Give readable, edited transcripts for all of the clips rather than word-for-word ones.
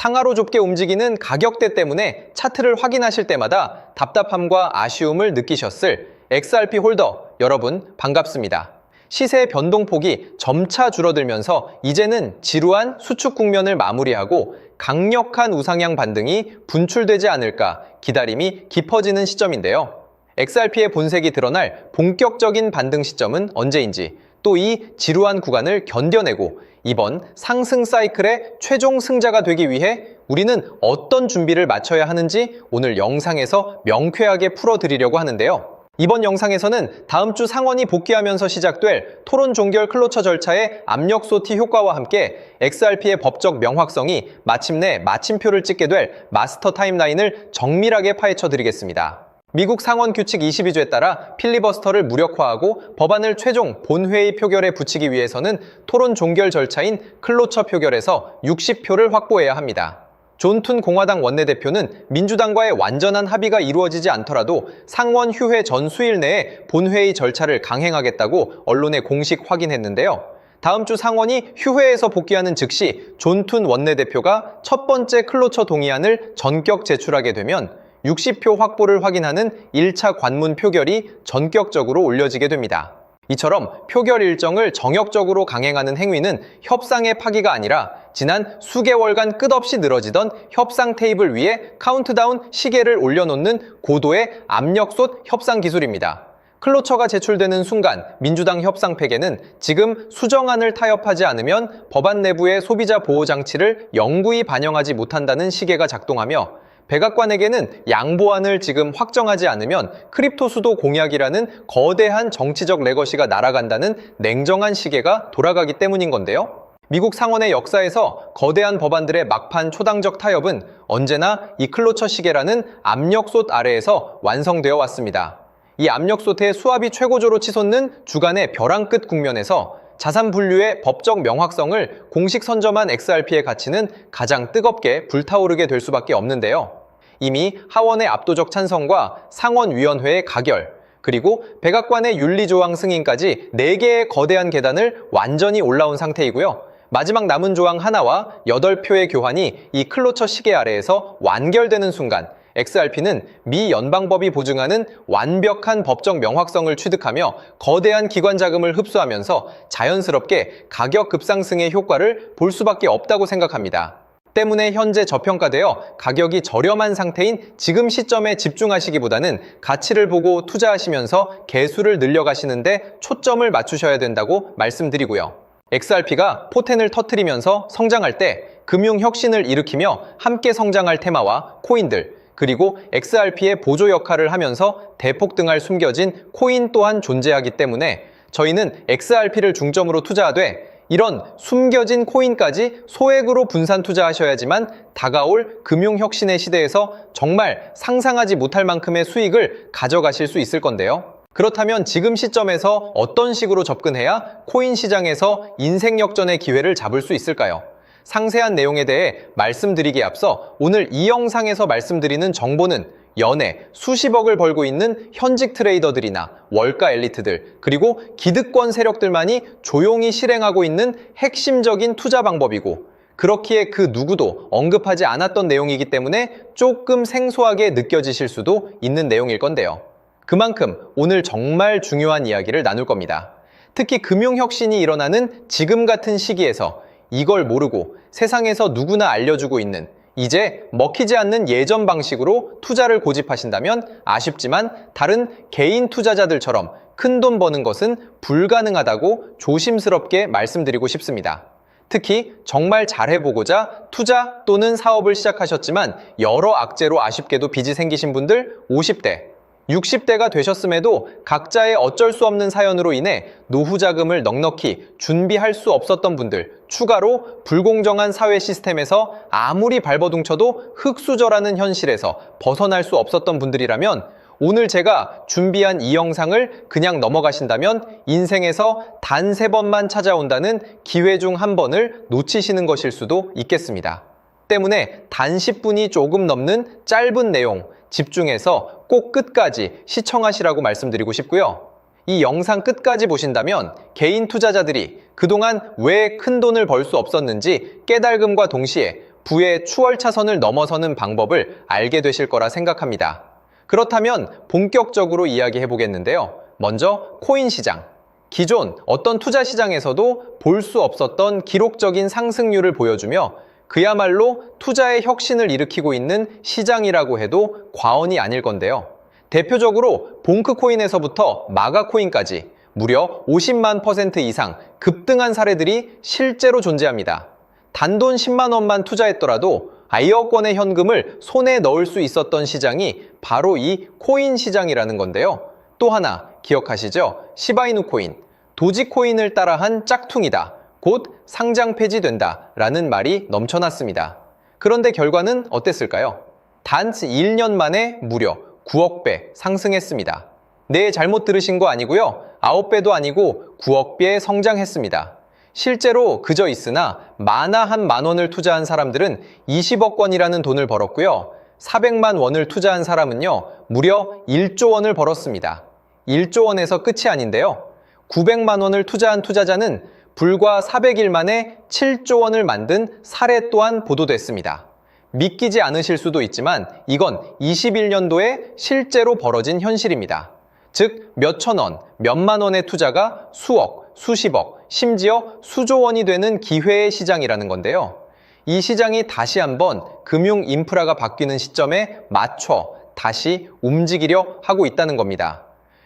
상하로 좁게 움직이는 가격대 때문에 차트를 확인하실 때마다 답답함과 아쉬움을 느끼셨을 XRP 홀더 여러분 반갑습니다. 시세의 변동폭이 점차 줄어들면서 이제는 지루한 수축 국면을 마무리하고 강력한 우상향 반등이 분출되지 않을까 기다림이 깊어지는 시점인데요. XRP의 본색이 드러날 본격적인 반등 시점은 언제인지, 또 이 지루한 구간을 견뎌내고 이번 상승 사이클의 최종 승자가 되기 위해 우리는 어떤 준비를 마쳐야 하는지 오늘 영상에서 명쾌하게 풀어드리려고 하는데요. 이번 영상에서는 다음 주 상원이 복귀하면서 시작될 토론 종결 클로처 절차의 압력 소티 효과와 함께 XRP의 법적 명확성이 마침내 마침표를 찍게 될 마스터 타임라인을 정밀하게 파헤쳐 드리겠습니다. 미국 상원 규칙 22조에 따라 필리버스터를 무력화하고 법안을 최종 본회의 표결에 붙이기 위해서는 토론 종결 절차인 클로처 표결에서 60표를 확보해야 합니다. 존 툰 공화당 원내대표는 민주당과의 완전한 합의가 이루어지지 않더라도 상원 휴회 전 수일 내에 본회의 절차를 강행하겠다고 언론에 공식 확인했는데요. 다음 주 상원이 휴회에서 복귀하는 즉시 존 툰 원내대표가 첫 번째 클로처 동의안을 전격 제출하게 되면 60표 확보를 확인하는 1차 관문 표결이 전격적으로 올려지게 됩니다. 이처럼 표결 일정을 정역적으로 강행하는 행위는 협상의 파기가 아니라 지난 수개월간 끝없이 늘어지던 협상 테이블 위에 카운트다운 시계를 올려놓는 고도의 압력솥 협상 기술입니다. 클로처가 제출되는 순간 민주당 협상팩에는 지금 수정안을 타협하지 않으면 법안 내부의 소비자 보호 장치를 영구히 반영하지 못한다는 시계가 작동하며 백악관에게는 양보안을 지금 확정하지 않으면 크립토 수도 공약이라는 거대한 정치적 레거시가 날아간다는 냉정한 시계가 돌아가기 때문인 건데요. 미국 상원의 역사에서 거대한 법안들의 막판 초당적 타협은 언제나 이 클로처 시계라는 압력솥 아래에서 완성되어 왔습니다. 이 압력솥의 수압이 최고조로 치솟는 주간의 벼랑 끝 국면에서 자산 분류의 법적 명확성을 공식 선점한 XRP의 가치는 가장 뜨겁게 불타오르게 될 수밖에 없는데요. 이미 하원의 압도적 찬성과 상원위원회의 가결, 그리고 백악관의 윤리조항 승인까지 4개의 거대한 계단을 완전히 올라온 상태이고요. 마지막 남은 조항 하나와 8표의 교환이 이 클로처 시계 아래에서 완결되는 순간 XRP는 미 연방법이 보증하는 완벽한 법적 명확성을 취득하며 거대한 기관 자금을 흡수하면서 자연스럽게 가격 급상승의 효과를 볼 수밖에 없다고 생각합니다. 때문에 현재 저평가되어 가격이 저렴한 상태인 지금 시점에 집중하시기보다는 가치를 보고 투자하시면서 개수를 늘려가시는데 초점을 맞추셔야 된다고 말씀드리고요. XRP가 포텐을 터뜨리면서 성장할 때 금융혁신을 일으키며 함께 성장할 테마와 코인들, 그리고 XRP의 보조 역할을 하면서 대폭등할 숨겨진 코인 또한 존재하기 때문에 저희는 XRP를 중점으로 투자하되 이런 숨겨진 코인까지 소액으로 분산 투자하셔야지만 다가올 금융혁신의 시대에서 정말 상상하지 못할 만큼의 수익을 가져가실 수 있을 건데요. 그렇다면 지금 시점에서 어떤 식으로 접근해야 코인 시장에서 인생 역전의 기회를 잡을 수 있을까요? 상세한 내용에 대해 말씀드리기에 앞서 오늘 이 영상에서 말씀드리는 정보는 연에 수십억을 벌고 있는 현직 트레이더들이나 월가 엘리트들, 그리고 기득권 세력들만이 조용히 실행하고 있는 핵심적인 투자 방법이고, 그렇기에 그 누구도 언급하지 않았던 내용이기 때문에 조금 생소하게 느껴지실 수도 있는 내용일 건데요. 그만큼 오늘 정말 중요한 이야기를 나눌 겁니다. 특히 금융혁신이 일어나는 지금 같은 시기에서 이걸 모르고 세상에서 누구나 알려주고 있는, 이제 먹히지 않는 예전 방식으로 투자를 고집하신다면 아쉽지만 다른 개인 투자자들처럼 큰돈 버는 것은 불가능하다고 조심스럽게 말씀드리고 싶습니다. 특히 정말 잘해보고자 투자 또는 사업을 시작하셨지만 여러 악재로 아쉽게도 빚이 생기신 분들 50대, 60대가 되셨음에도 각자의 어쩔 수 없는 사연으로 인해 노후 자금을 넉넉히 준비할 수 없었던 분들, 추가로 불공정한 사회 시스템에서 아무리 발버둥쳐도 흙수저라는 현실에서 벗어날 수 없었던 분들이라면 오늘 제가 준비한 이 영상을 그냥 넘어가신다면 인생에서 단 3번만 찾아온다는 기회 중 한 번을 놓치시는 것일 수도 있겠습니다. 때문에 단 10분이 조금 넘는 짧은 내용, 집중해서 꼭 끝까지 시청하시라고 말씀드리고 싶고요. 이 영상 끝까지 보신다면 개인 투자자들이 그동안 왜 큰 돈을 벌 수 없었는지 깨달음과 동시에 부의 추월차선을 넘어서는 방법을 알게 되실 거라 생각합니다. 그렇다면 본격적으로 이야기해 보겠는데요. 먼저 코인 시장. 기존 어떤 투자 시장에서도 볼 수 없었던 기록적인 상승률을 보여주며 그야말로 투자의 혁신을 일으키고 있는 시장이라고 해도 과언이 아닐 건데요. 대표적으로 봉크코인에서부터 마가코인까지 무려 50만 % 이상 급등한 사례들이 실제로 존재합니다. 단돈 10만 원만 투자했더라도 1억 원의 현금을 손에 넣을 수 있었던 시장이 바로 이 코인 시장이라는 건데요. 또 하나 기억하시죠? 시바이누 코인, 도지코인을 따라한 짝퉁이다. 곧 상장 폐지된다. 라는 말이 넘쳐났습니다. 그런데 결과는 어땠을까요? 단 1년 만에 무려 9억 배 상승했습니다. 네, 잘못 들으신 거 아니고요. 9배도 아니고 9억 배 성장했습니다. 실제로 그저 있으나 만화 1만 원을 투자한 사람들은 20억 원이라는 돈을 벌었고요. 400만 원을 투자한 사람은요, 무려 1조 원을 벌었습니다. 1조 원에서 끝이 아닌데요. 900만 원을 투자한 투자자는 불과 400일 만에 7조 원을 만든 사례 또한 보도됐습니다. 믿기지 않으실 수도 있지만 이건 21년도에 실제로 벌어진 현실입니다. 즉, 몇천 원, 몇만 원의 투자가 수억, 수십억, 심지어 수조 원이 되는 기회의 시장이라는 건데요. 이 시장이 다시 한번 금융 인프라가 바뀌는 시점에 맞춰 다시 움직이려 하고 있다는 겁니다.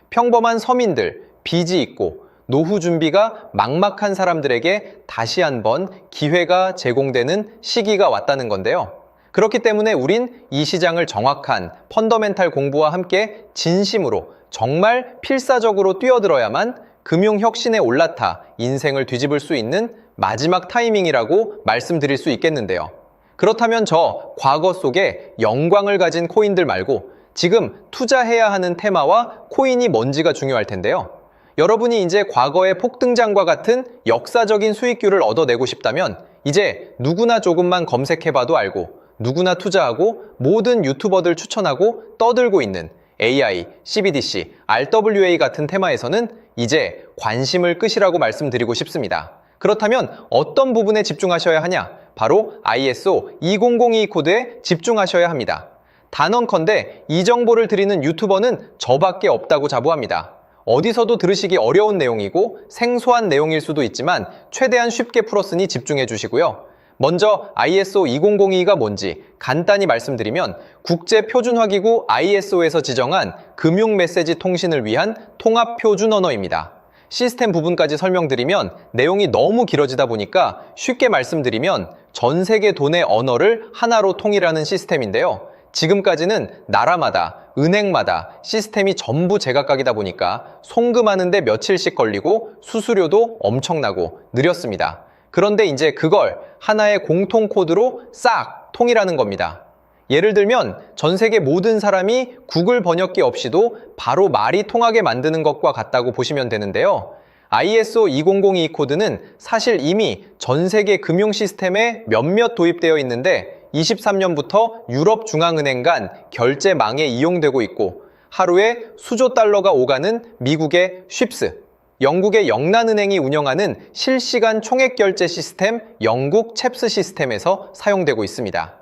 평범한 서민들, 빚이 있고 노후 준비가 막막한 사람들에게 다시 한번 기회가 제공되는 시기가 왔다는 건데요. 그렇기 때문에 우린 이 시장을 정확한 펀더멘탈 공부와 함께 진심으로 정말 필사적으로 뛰어들어야만 금융혁신에 올라타 인생을 뒤집을 수 있는 마지막 타이밍이라고 말씀드릴 수 있겠는데요. 그렇다면 저 과거 속에 영광을 가진 코인들 말고 지금 투자해야 하는 테마와 코인이 뭔지가 중요할 텐데요. 여러분이 이제 과거의 폭등장과 같은 역사적인 수익률을 얻어내고 싶다면 이제 누구나 조금만 검색해봐도 알고 누구나 투자하고 모든 유튜버들 추천하고 떠들고 있는 AI, CBDC, RWA 같은 테마에서는 이제 관심을 끄시라고 말씀드리고 싶습니다. 그렇다면 어떤 부분에 집중하셔야 하냐? 바로 ISO 2002 코드에 집중하셔야 합니다. 단언컨대 이 정보를 드리는 유튜버는 저밖에 없다고 자부합니다. 어디서도 들으시기 어려운 내용이고 생소한 내용일 수도 있지만 최대한 쉽게 풀었으니 집중해 주시고요. 먼저 ISO 2002가 뭔지 간단히 말씀드리면 국제표준화기구 ISO에서 지정한 금융 메시지 통신을 위한 통합표준 언어입니다. 시스템 부분까지 설명드리면 내용이 너무 길어지다 보니까 쉽게 말씀드리면 전 세계 돈의 언어를 하나로 통일하는 시스템인데요. 지금까지는 나라마다, 은행마다 시스템이 전부 제각각이다 보니까 송금하는데 며칠씩 걸리고 수수료도 엄청나고 느렸습니다. 그런데 이제 그걸 하나의 공통 코드로 싹 통일하는 겁니다. 예를 들면 전 세계 모든 사람이 구글 번역기 없이도 바로 말이 통하게 만드는 것과 같다고 보시면 되는데요. ISO 2002 코드는 사실 이미 전 세계 금융 시스템에 몇몇 도입되어 있는데 23년부터 유럽중앙은행 간 결제망에 이용되고 있고 하루에 수조 달러가 오가는 미국의 쉽스, 영국의 영란은행이 운영하는 실시간 총액결제 시스템 영국 챕스 시스템에서 사용되고 있습니다.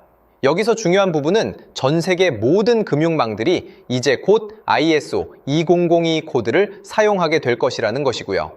여기서 중요한 부분은 전 세계 모든 금융망들이 이제 곧 ISO 2002 코드를 사용하게 될 것이라는 것이고요.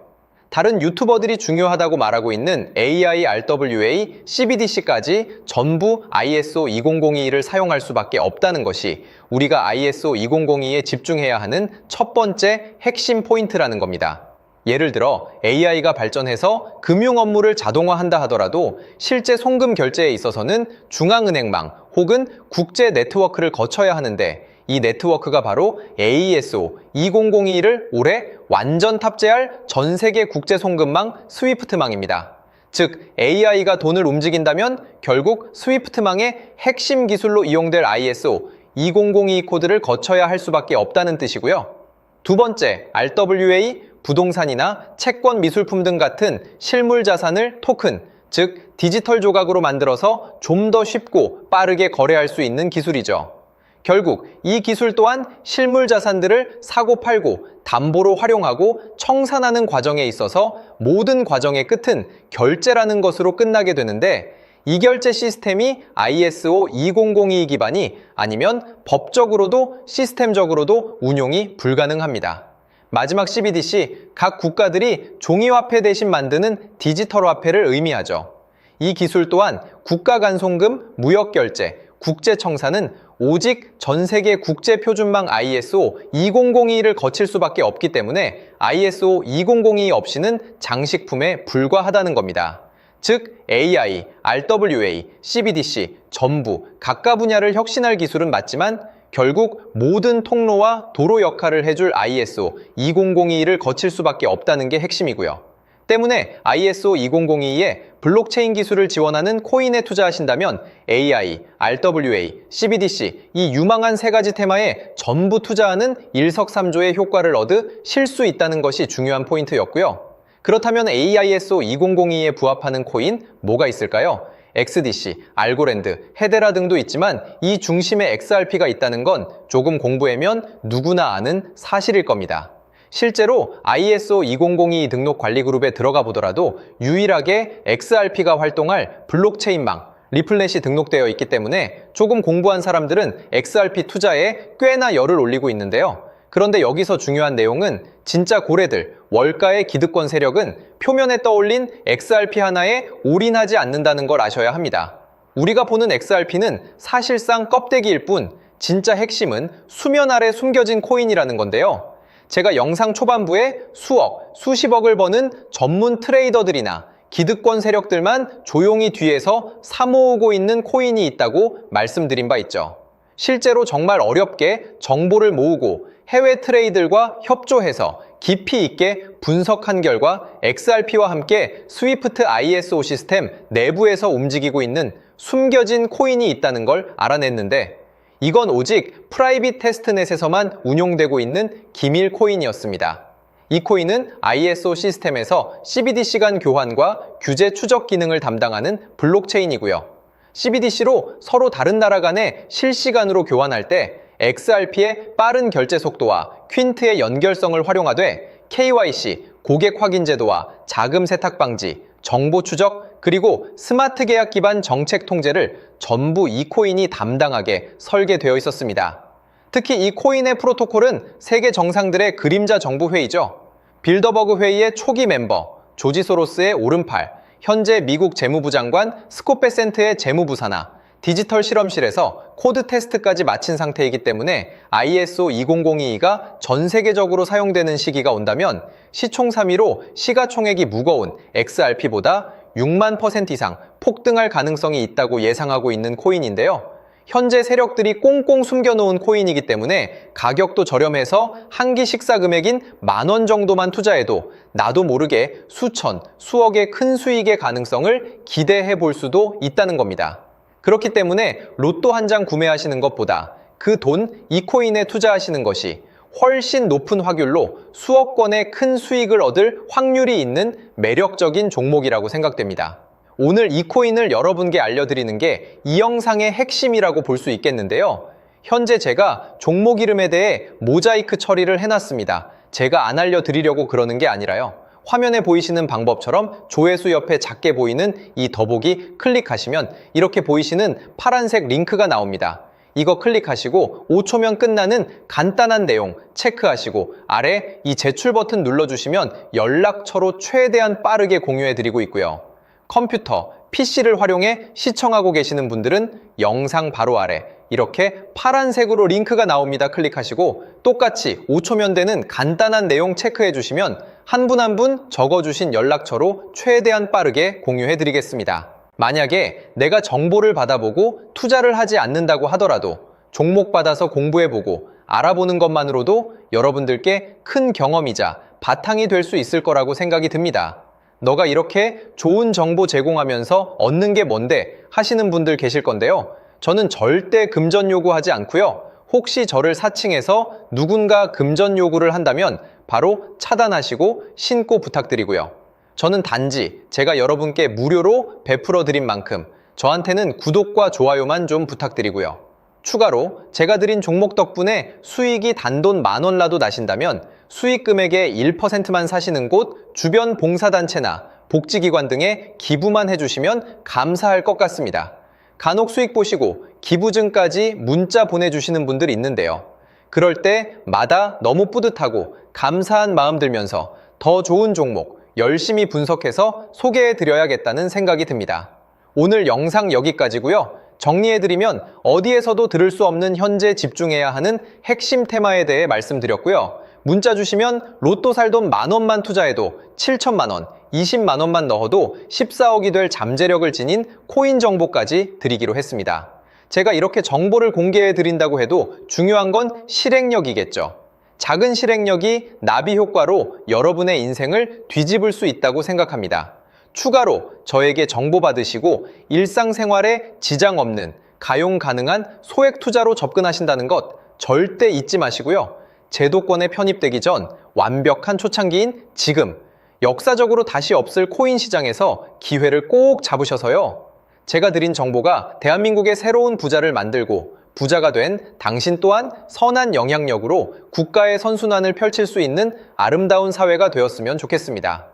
다른 유튜버들이 중요하다고 말하고 있는 AI, RWA, CBDC까지 전부 ISO 2002를 사용할 수밖에 없다는 것이 우리가 ISO 2002에 집중해야 하는 첫 번째 핵심 포인트라는 겁니다. 예를 들어 AI가 발전해서 금융 업무를 자동화한다 하더라도 실제 송금 결제에 있어서는 중앙은행망 혹은 국제 네트워크를 거쳐야 하는데 이 네트워크가 바로 AESO 2002를 올해 완전 탑재할 전 세계 국제 송금망 스위프트망입니다. 즉 AI가 돈을 움직인다면 결국 스위프트망의 핵심 기술로 이용될 ISO 2002 코드를 거쳐야 할 수밖에 없다는 뜻이고요. 두 번째, RWA, 부동산이나 채권 미술품 등 같은 실물 자산을 토큰, 즉 디지털 조각으로 만들어서 좀 더 쉽고 빠르게 거래할 수 있는 기술이죠. 결국 이 기술 또한 실물 자산들을 사고 팔고 담보로 활용하고 청산하는 과정에 있어서 모든 과정의 끝은 결제라는 것으로 끝나게 되는데 이결제 시스템이 ISO 2002 기반이 아니면 법적으로도 시스템적으로도 운용이 불가능합니다. 마지막 CBDC, 각 국가들이 종이화폐 대신 만드는 디지털 화폐를 의미하죠. 이 기술 또한 국가간송금, 무역결제, 국제청산은 오직 전 세계 국제표준망 ISO 2002를 거칠 수밖에 없기 때문에 ISO 2002 없이는 장식품에 불과하다는 겁니다. 즉 AI, RWA, CBDC 전부 각각 분야를 혁신할 기술은 맞지만 결국 모든 통로와 도로 역할을 해줄 ISO 2002를 거칠 수밖에 없다는 게 핵심이고요. 때문에 ISO 2002에 블록체인 기술을 지원하는 코인에 투자하신다면 AI, RWA, CBDC 이 유망한 세 가지 테마에 전부 투자하는 일석삼조의 효과를 얻으실 수 있다는 것이 중요한 포인트였고요. 그렇다면 AISO 2002에 부합하는 코인 뭐가 있을까요? XDC, 알고랜드, 헤데라 등도 있지만 이 중심에 XRP가 있다는 건 조금 공부하면 누구나 아는 사실일 겁니다. 실제로 ISO 2002 등록 관리 그룹에 들어가 보더라도 유일하게 XRP가 활동할 블록체인망, 리플넷이 등록되어 있기 때문에 조금 공부한 사람들은 XRP 투자에 꽤나 열을 올리고 있는데요. 그런데 여기서 중요한 내용은 진짜 고래들, 월가의 기득권 세력은 표면에 떠올린 XRP 하나에 올인하지 않는다는 걸 아셔야 합니다. 우리가 보는 XRP는 사실상 껍데기일 뿐 진짜 핵심은 수면 아래 숨겨진 코인이라는 건데요. 제가 영상 초반부에 수억, 수십억을 버는 전문 트레이더들이나 기득권 세력들만 조용히 뒤에서 사모으고 있는 코인이 있다고 말씀드린 바 있죠. 실제로 정말 어렵게 정보를 모으고 해외 트레이들과 협조해서 깊이 있게 분석한 결과 XRP와 함께 스위프트 ISO 시스템 내부에서 움직이고 있는 숨겨진 코인이 있다는 걸 알아냈는데 이건 오직 프라이빗 테스트넷에서만 운용되고 있는 기밀 코인이었습니다. 이 코인은 ISO 시스템에서 CBDC 간 교환과 규제 추적 기능을 담당하는 블록체인이고요. CBDC로 서로 다른 나라 간에 실시간으로 교환할 때 XRP의 빠른 결제 속도와 퀸트의 연결성을 활용하되 KYC, 고객 확인 제도와 자금 세탁 방지, 정보 추적, 그리고 스마트 계약 기반 정책 통제를 전부 이 코인이 담당하게 설계되어 있었습니다. 특히 이 코인의 프로토콜은 세계 정상들의 그림자 정부 회의죠. 빌더버그 회의의 초기 멤버, 조지 소로스의 오른팔, 현재 미국 재무부 장관 스콧 베센트의 재무부 산하, 디지털 실험실에서 코드 테스트까지 마친 상태이기 때문에 ISO 2002가 전 세계적으로 사용되는 시기가 온다면 시총 3위로 시가총액이 무거운 XRP보다 6만% 이상 폭등할 가능성이 있다고 예상하고 있는 코인인데요. 현재 세력들이 꽁꽁 숨겨놓은 코인이기 때문에 가격도 저렴해서 한 끼 식사 금액인 10,000원 정도만 투자해도 나도 모르게 수천, 수억의 큰 수익의 가능성을 기대해 볼 수도 있다는 겁니다. 그렇기 때문에 로또 한 장 구매하시는 것보다 그 돈 이 코인에 투자하시는 것이 훨씬 높은 확률로 수억 건의 큰 수익을 얻을 확률이 있는 매력적인 종목이라고 생각됩니다. 오늘 이 코인을 여러분께 알려드리는 게 이 영상의 핵심이라고 볼 수 있겠는데요. 현재 제가 종목 이름에 대해 모자이크 처리를 해놨습니다. 제가 안 알려드리려고 그러는 게 아니라요. 화면에 보이시는 방법처럼 조회수 옆에 작게 보이는 이 더보기 클릭하시면 이렇게 보이시는 파란색 링크가 나옵니다. 이거 클릭하시고 5초면 끝나는 간단한 내용 체크하시고 아래 이 제출 버튼 눌러주시면 연락처로 최대한 빠르게 공유해드리고 있고요. 컴퓨터, PC를 활용해 시청하고 계시는 분들은 영상 바로 아래 이렇게 파란색으로 링크가 나옵니다. 클릭하시고 똑같이 5초면 되는 간단한 내용 체크해 주시면 한 분 한 분 적어주신 연락처로 최대한 빠르게 공유해 드리겠습니다. 만약에 내가 정보를 받아보고 투자를 하지 않는다고 하더라도 종목 받아서 공부해보고 알아보는 것만으로도 여러분들께 큰 경험이자 바탕이 될 수 있을 거라고 생각이 듭니다. 너가 이렇게 좋은 정보 제공하면서 얻는 게 뭔데 하시는 분들 계실 건데요. 저는 절대 금전 요구하지 않고요. 혹시 저를 사칭해서 누군가 금전 요구를 한다면 바로 차단하시고 신고 부탁드리고요. 저는 단지 제가 여러분께 무료로 베풀어 드린 만큼 저한테는 구독과 좋아요만 좀 부탁드리고요. 추가로 제가 드린 종목 덕분에 수익이 단돈 10,000원라도 나신다면 수익 금액의 1%만 사시는 곳 주변 봉사단체나 복지기관 등에 기부만 해주시면 감사할 것 같습니다. 간혹 수익 보시고 기부증까지 문자 보내주시는 분들이 있는데요. 그럴 때마다 너무 뿌듯하고 감사한 마음 들면서 더 좋은 종목 열심히 분석해서 소개해드려야겠다는 생각이 듭니다. 오늘 영상 여기까지고요. 정리해드리면 어디에서도 들을 수 없는 현재 집중해야 하는 핵심 테마에 대해 말씀드렸고요. 문자 주시면 로또 살 돈 10,000원만 투자해도 7천만 원, 20만 원만 넣어도 14억이 될 잠재력을 지닌 코인 정보까지 드리기로 했습니다. 제가 이렇게 정보를 공개해 드린다고 해도 중요한 건 실행력이겠죠. 작은 실행력이 나비 효과로 여러분의 인생을 뒤집을 수 있다고 생각합니다. 추가로 저에게 정보 받으시고 일상생활에 지장 없는 가용 가능한 소액 투자로 접근하신다는 것 절대 잊지 마시고요. 제도권에 편입되기 전 완벽한 초창기인 지금 역사적으로 다시 없을 코인 시장에서 기회를 꼭 잡으셔서요. 제가 드린 정보가 대한민국의 새로운 부자를 만들고 부자가 된 당신 또한 선한 영향력으로 국가의 선순환을 펼칠 수 있는 아름다운 사회가 되었으면 좋겠습니다.